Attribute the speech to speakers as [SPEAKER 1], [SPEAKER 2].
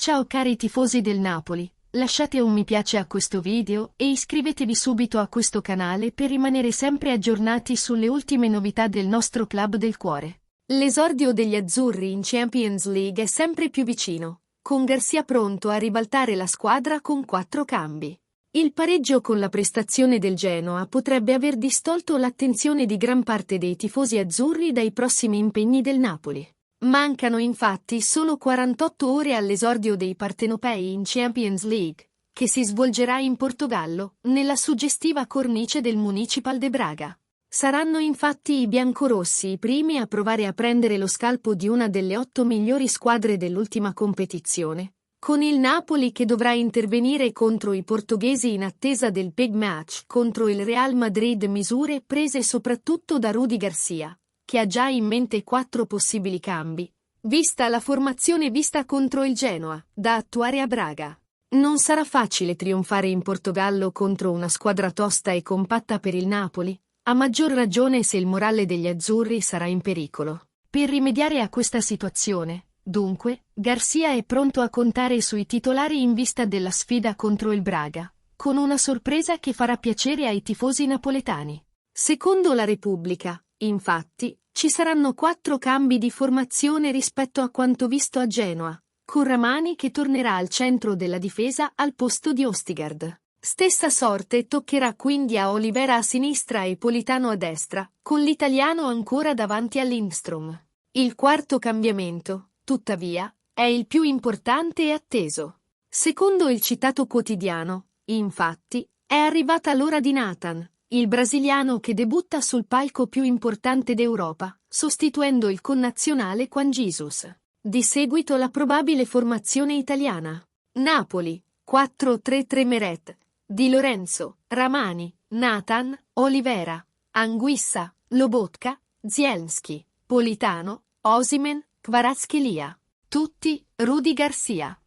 [SPEAKER 1] Ciao cari tifosi del Napoli, lasciate un mi piace a questo video e iscrivetevi subito a questo canale per rimanere sempre aggiornati sulle ultime novità del nostro club del cuore. L'esordio degli azzurri in Champions League è sempre più vicino, con Garcia pronto a ribaltare la squadra con 4 cambi. Il pareggio con la prestazione del Genoa potrebbe aver distolto l'attenzione di gran parte dei tifosi azzurri dai prossimi impegni del Napoli. Mancano infatti solo 48 ore all'esordio dei partenopei in Champions League, che si svolgerà in Portogallo, nella suggestiva cornice del Municipal de Braga. Saranno infatti i biancorossi i primi a provare a prendere lo scalpo di una delle 8 migliori squadre dell'ultima competizione, con il Napoli che dovrà intervenire contro i portoghesi in attesa del big match contro il Real Madrid, misure prese soprattutto da Rudi Garcia, che ha già in mente 4 possibili cambi, vista la formazione vista contro il Genoa, da attuare a Braga. Non sarà facile trionfare in Portogallo contro una squadra tosta e compatta per il Napoli, a maggior ragione se il morale degli azzurri sarà in pericolo. Per rimediare a questa situazione, dunque, Garcia è pronto a contare sui titolari in vista della sfida contro il Braga, con una sorpresa che farà piacere ai tifosi napoletani. Secondo la Repubblica, infatti, ci saranno 4 cambi di formazione rispetto a quanto visto a Genoa, con Ramani che tornerà al centro della difesa al posto di Ostigard. Stessa sorte toccherà quindi a Olivera a sinistra e Politano a destra, con l'italiano ancora davanti a Lindstrom. Il quarto cambiamento, tuttavia, è il più importante e atteso. Secondo il citato quotidiano, infatti, è arrivata l'ora di Nathan, il brasiliano che debutta sul palco più importante d'Europa, sostituendo il connazionale Juan Jesus. Di seguito la probabile formazione italiana. Napoli, 4-3-3 Meret, Di Lorenzo, Ramani, Nathan, Olivera, Anguissa, Lobotka, Zielinski, Politano, Osimhen, Kvaratskhelia. Tutti, Rudi Garcia.